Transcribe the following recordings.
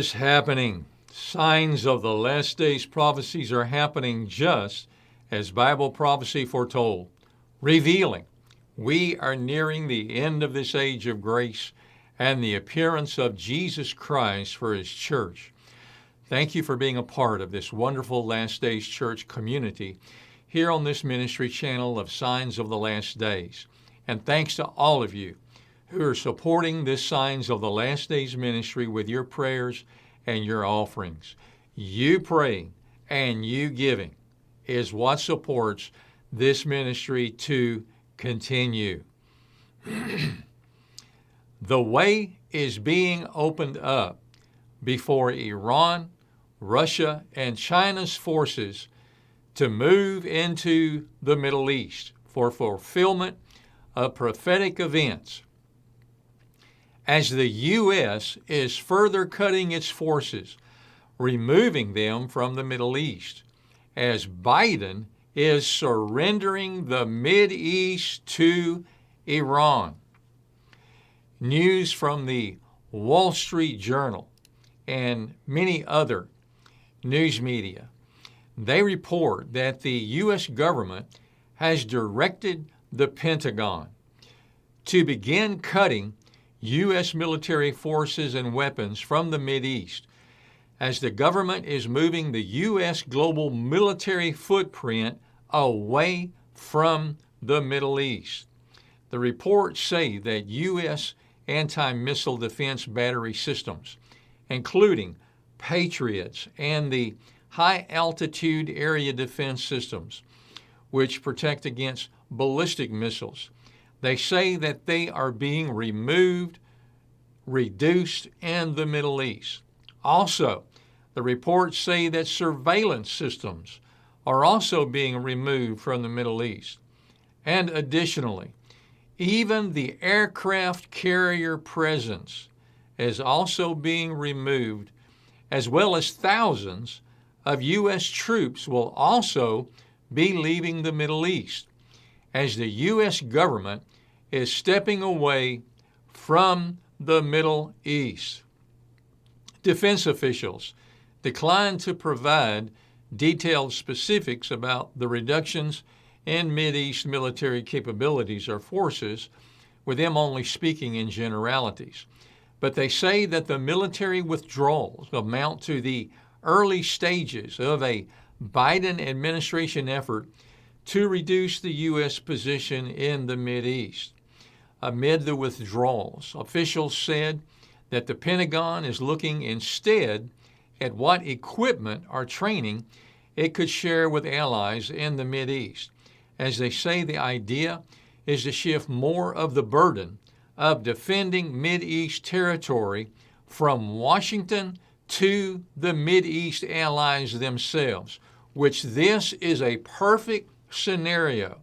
is happening. Signs of the last days prophecies are happening just as Bible prophecy foretold, revealing we are nearing the end of this age of grace and the appearance of Jesus Christ for His church. Thank you for being a part of this wonderful Last Days Church community here on this ministry channel of Signs of the Last Days. And thanks to all of you who are supporting this Signs of the Last Days ministry with your prayers and your offerings. You praying and you giving is what supports this ministry to continue. The way is being opened up before Iran, Russia, and China's forces to move into the Middle East for fulfillment of prophetic events, as the U.S. is further cutting its forces, removing them from the Middle East, as Biden is surrendering the Mideast to Iran. News from the Wall Street Journal and many other news media, they report that the U.S. government has directed the Pentagon to begin cutting U.S. military forces and weapons from the Mideast, as the government is moving the U.S. global military footprint away from the Middle East. The reports say that U.S. anti-missile defense battery systems, including Patriots and the high-altitude area defense systems, which protect against ballistic missiles, they say that they are being removed, reduced in the Middle East. Also, the reports say that surveillance systems are also being removed from the Middle East. And additionally, even the aircraft carrier presence is also being removed, as well as thousands of U.S. troops will also be leaving the Middle East, as the U.S. government is stepping away from the Middle East. Defense officials declined to provide detailed specifics about the reductions in Mideast military capabilities or forces, with them only speaking in generalities. But they say that the military withdrawals amount to the early stages of a Biden administration effort to reduce the U.S. position in the Mideast. Amid the withdrawals, officials said that the Pentagon is looking instead at what equipment or training it could share with allies in the Mideast, as they say the idea is to shift more of the burden of defending Mideast territory from Washington to the Mideast allies themselves, which this is a perfect scenario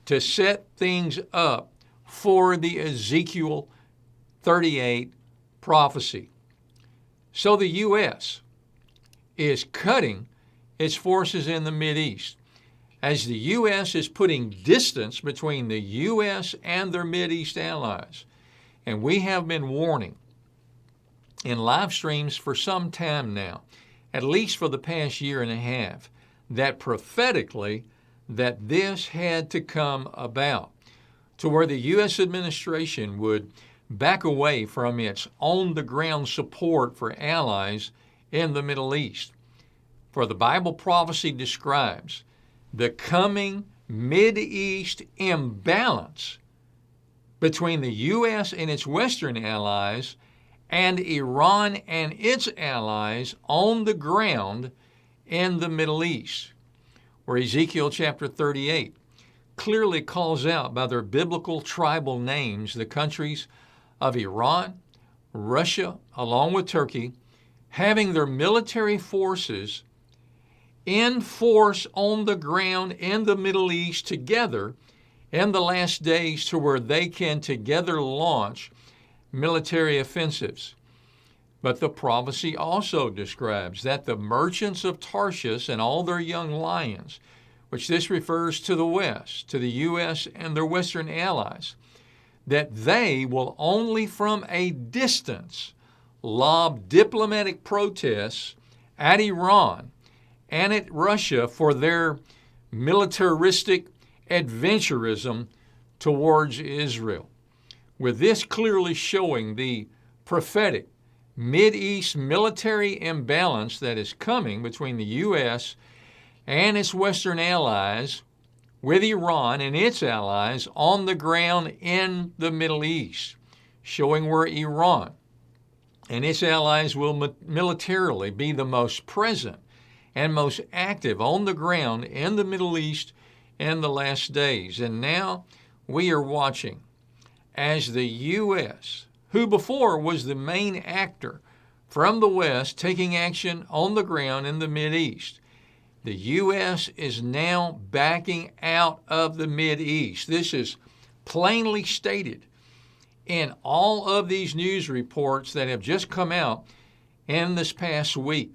to set things up for the Ezekiel 38 prophecy. So the U.S. is cutting its forces in the Mideast, as the U.S. is putting distance between the U.S. and their Mideast allies. And we have been warning in live streams for some time now, at least for the past year and a half, that prophetically that this had to come about, to where the U.S. administration would back away from its on-the-ground support for allies in the Middle East. For the Bible prophecy describes the coming Mideast imbalance between the U.S. and its Western allies and Iran and its allies on the ground in the Middle East, where Ezekiel chapter 38 clearly calls out by their biblical tribal names the countries of Iran, Russia, along with Turkey, having their military forces in force on the ground in the Middle East together in the last days, to where they can together launch military offensives. But the prophecy also describes that the merchants of Tarshish and all their young lions, which this refers to the West, to the U.S. and their Western allies, that they will only from a distance lobbed diplomatic protests at Iran and at Russia for their militaristic adventurism towards Israel, with this clearly showing the prophetic Mideast military imbalance that is coming between the U.S. and its Western allies, with Iran and its allies on the ground in the Middle East, showing where Iran and its allies will militarily be the most present and most active on the ground in the Middle East in the last days. And now we are watching as the U.S., who before was the main actor from the West taking action on the ground in the Mideast, the U.S. is now backing out of the Mideast. This is plainly stated in all of these news reports that have just come out in this past week.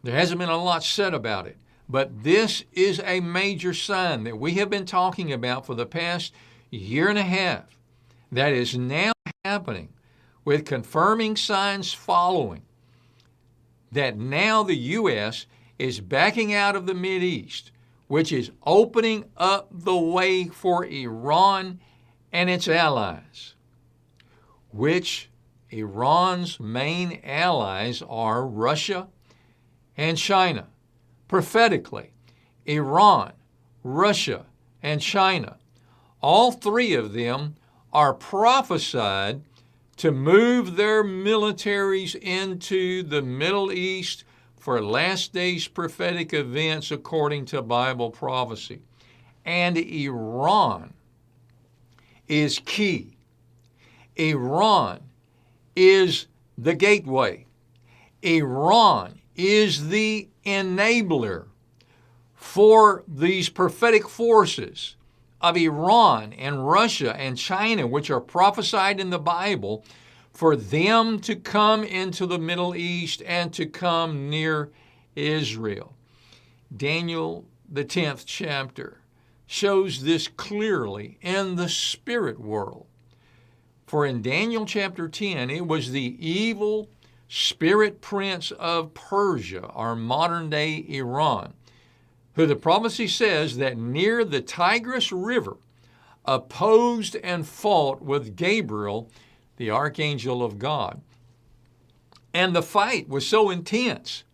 There hasn't been a lot said about it, but this is a major sign that we have been talking about for the past year and a half that is now happening, with confirming signs following, that now the U.S. is backing out of the Mideast, which is opening up the way for Iran and its allies, which Iran's main allies are Russia and China. Prophetically, Iran, Russia, and China, all three of them are prophesied to move their militaries into the Middle East for last days prophetic events according to Bible prophecy. And Iran is key. Iran is the gateway. Iran is the enabler for these prophetic forces of Iran and Russia and China, which are prophesied in the Bible, for them to come into the Middle East and to come near Israel. Daniel, the 10th chapter, shows this clearly in the spirit world. For in Daniel chapter 10, it was the evil spirit prince of Persia, our modern-day Iran, who the prophecy says that near the Tigris River opposed and fought with Gabriel, the archangel of God. And the fight was so intense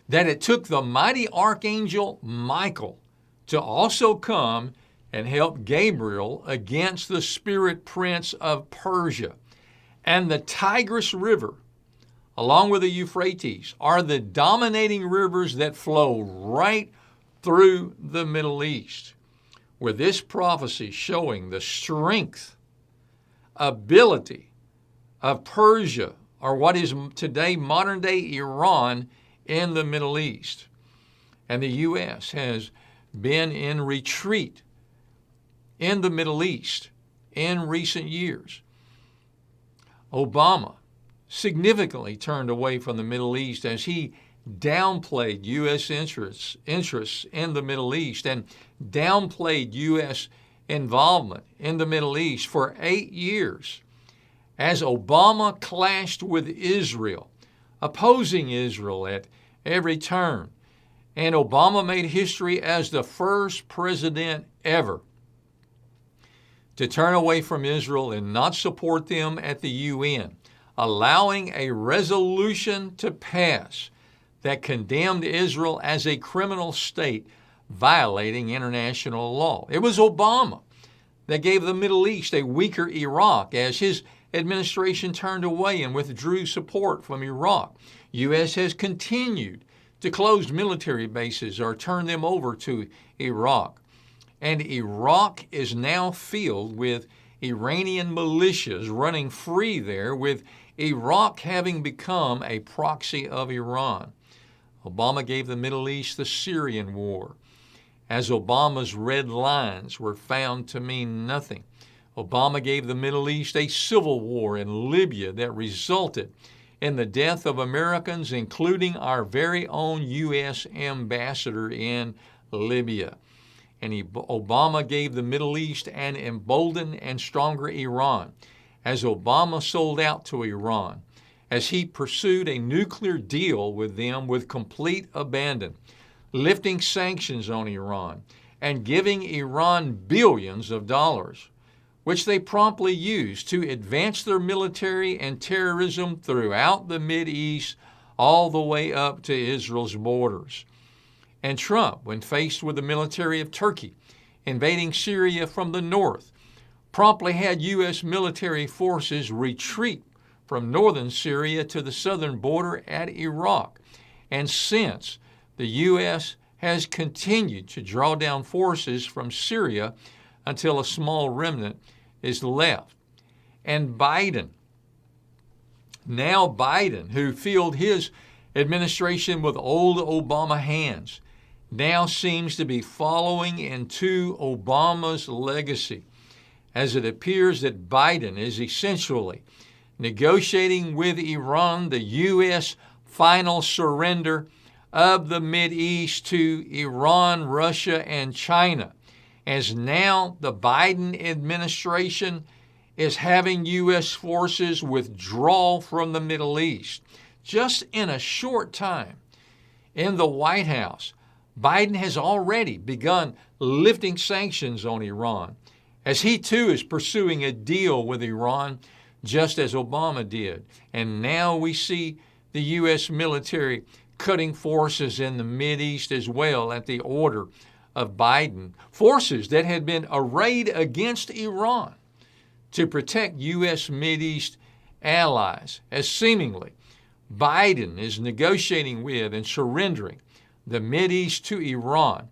that it took the mighty archangel Michael to also come and help Gabriel against the spirit prince of Persia. And the Tigris River, along with the Euphrates, are the dominating rivers that flow right through the Middle East, with this prophecy showing the strength, ability of Persia, or what is today modern-day Iran, in the Middle East. And the U.S. has been in retreat in the Middle East in recent years. Obama significantly turned away from the Middle East as he downplayed U.S. interests in the Middle East and downplayed U.S. involvement in the Middle East for 8 years as Obama clashed with Israel, opposing Israel at every turn. And Obama made history as the first president ever to turn away from Israel and not support them at the UN, allowing a resolution to pass that condemned Israel as a criminal state violating international law. It was Obama that gave the Middle East a weaker Iraq as his administration turned away and withdrew support from Iraq. U.S. has continued to close military bases or turn them over to Iraq. And Iraq is now filled with Iranian militias running free there, with Iraq having become a proxy of Iran. Obama gave the Middle East the Syrian war, as Obama's red lines were found to mean nothing. Obama gave the Middle East a civil war in Libya that resulted in the death of Americans, including our very own U.S. ambassador in Libya. And Obama gave the Middle East an emboldened and stronger Iran as Obama sold out to Iran, as he pursued a nuclear deal with them with complete abandon, lifting sanctions on Iran and giving Iran billions of dollars, which they promptly used to advance their military and terrorism throughout the Mideast, all the way up to Israel's borders. And Trump, when faced with the military of Turkey invading Syria from the north, promptly had U.S. military forces retreat from northern Syria to the southern border at Iraq. And since, the U.S. has continued to draw down forces from Syria until a small remnant is left. And Biden, who filled his administration with old Obama hands, now seems to be following into Obama's legacy, as it appears that Biden is essentially negotiating with Iran the U.S. final surrender of the Mideast to Iran, Russia, and China, as now the Biden administration is having U.S. forces withdraw from the Middle East. Just in a short time in the White House, Biden has already begun lifting sanctions on Iran, as he too is pursuing a deal with Iran, just as Obama did. And now we see the U.S. military cutting forces in the Mideast as well at the order of Biden, forces that had been arrayed against Iran to protect U.S. Mideast allies, as seemingly Biden is negotiating with and surrendering the Mideast to Iran,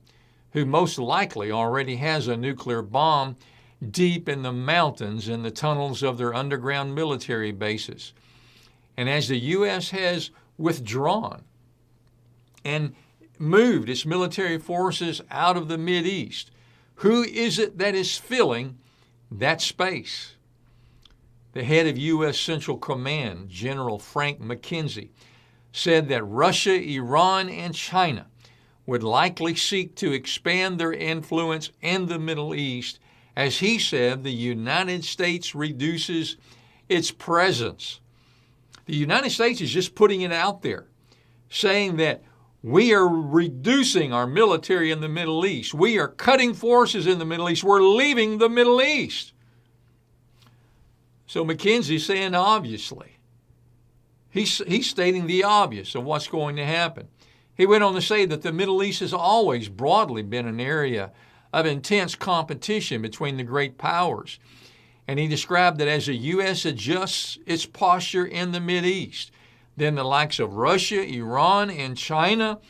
who most likely already has a nuclear bomb deep in the mountains in the tunnels of their underground military bases. And as the U.S. has withdrawn and moved its military forces out of the Mideast, who is it that is filling that space? The head of U.S. Central Command, General Frank McKenzie, said that Russia, Iran, and China would likely seek to expand their influence in the Middle East, as he said the United States reduces its presence. The United States is just putting it out there, saying that we are reducing our military in the Middle East. We are cutting forces in the Middle East. We're leaving the Middle East. So McKenzie's saying obviously. He's stating the obvious of what's going to happen. He went on to say that the Middle East has always broadly been an area of intense competition between the great powers. And he described that as the U.S. adjusts its posture in the Mideast, then the likes of Russia, Iran, and China,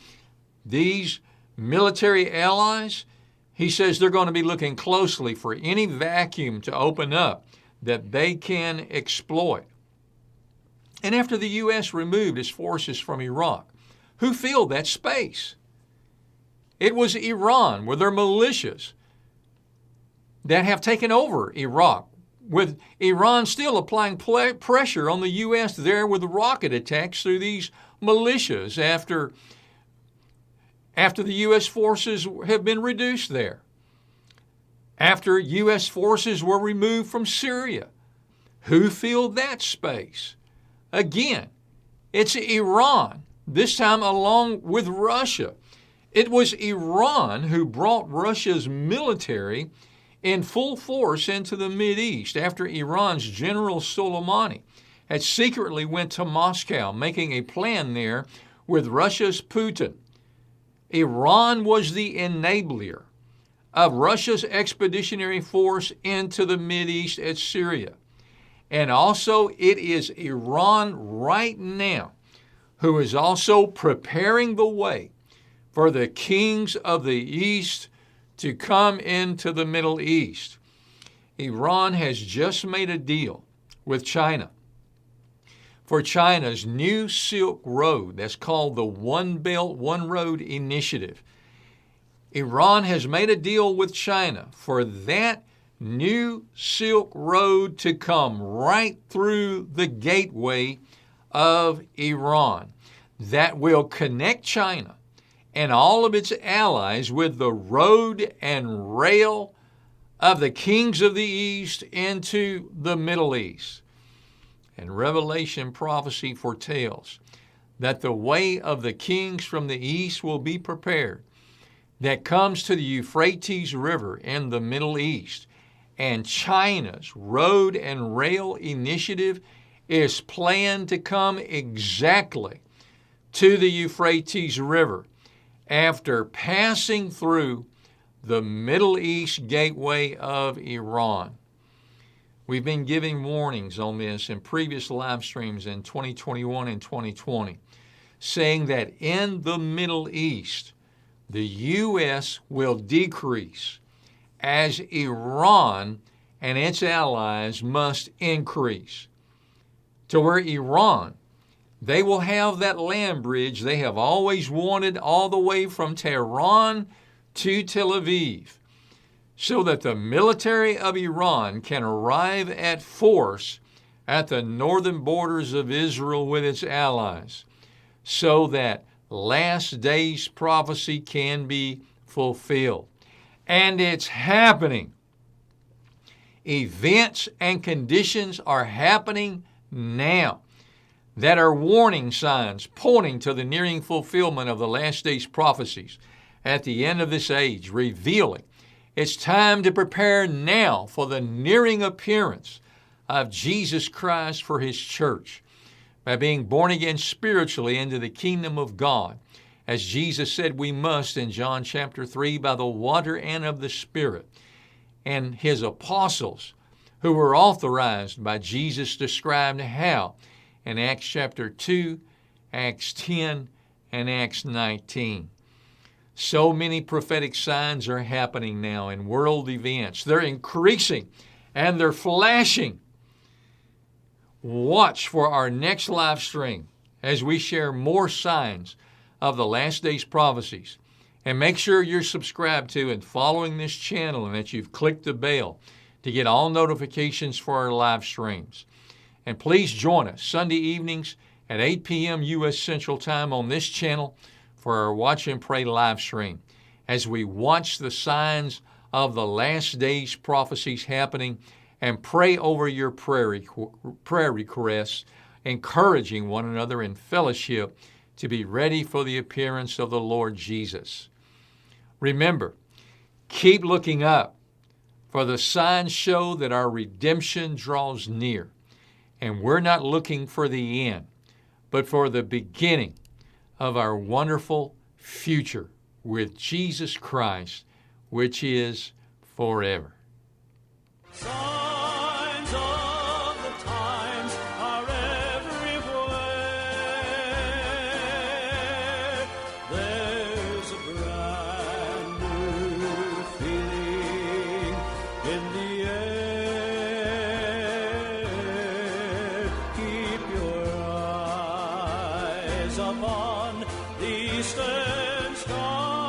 these military allies, he says they're going to be looking closely for any vacuum to open up that they can exploit. And after the U.S. removed its forces from Iraq, who filled that space? It was Iran with their militias that have taken over Iraq, with Iran still applying pressure on the U.S. there with rocket attacks through these militias after the U.S. forces have been reduced there, after U.S. forces were removed from Syria. Who filled that space? Again, it's Iran, this time along with Russia. It was Iran who brought Russia's military in full force into the Mideast after Iran's General Soleimani had secretly went to Moscow, making a plan there with Russia's Putin. Iran was the enabler of Russia's expeditionary force into the Mideast at Syria. And also it is Iran right now who is also preparing the way for the kings of the East to come into the Middle East. Iran has just made a deal with China for China's new Silk Road that's called the One Belt, One Road Initiative. Iran has made a deal with China for that new Silk Road to come right through the gateway of Iran that will connect China and all of its allies with the road and rail of the kings of the east into the Middle East. And Revelation prophecy foretells that the way of the kings from the east will be prepared, that comes to the Euphrates River in the Middle East. And China's road and rail initiative is planned to come exactly to the Euphrates River after passing through the Middle East gateway of Iran. We've been giving warnings on this in previous live streams in 2021 and 2020, saying that in the Middle East, the U.S. will decrease as Iran and its allies must increase. To where Iran, they will have that land bridge they have always wanted all the way from Tehran to Tel Aviv, so that the military of Iran can arrive at force at the northern borders of Israel with its allies, so that last days prophecy can be fulfilled. And it's happening. Events and conditions are happening now that are warning signs pointing to the nearing fulfillment of the last days prophecies at the end of this age, revealing it's time to prepare now for the nearing appearance of Jesus Christ for his church by being born again spiritually into the kingdom of God, as Jesus said we must in John chapter 3, by the water and of the Spirit. And his apostles, who were authorized by Jesus, described how in Acts chapter 2, Acts 10, and Acts 19. So many prophetic signs are happening now in world events. They're increasing and they're flashing. Watch for our next live stream as we share more signs of the last days prophecies. And make sure you're subscribed to and following this channel and that you've clicked the bell to get all notifications for our live streams. And please join us Sunday evenings at 8 p.m. U.S. Central Time on this channel for our Watch and Pray live stream as we watch the signs of the last days prophecies happening and pray over your prayer requests, encouraging one another in fellowship to be ready for the appearance of the Lord Jesus. Remember, keep looking up, for the signs show that our redemption draws near, and we're not looking for the end, but for the beginning of our wonderful future with Jesus Christ, which is forever. Signs of the times are everywhere. There's a brand new feeling in the air. Keep your eyes upon the eastern sky.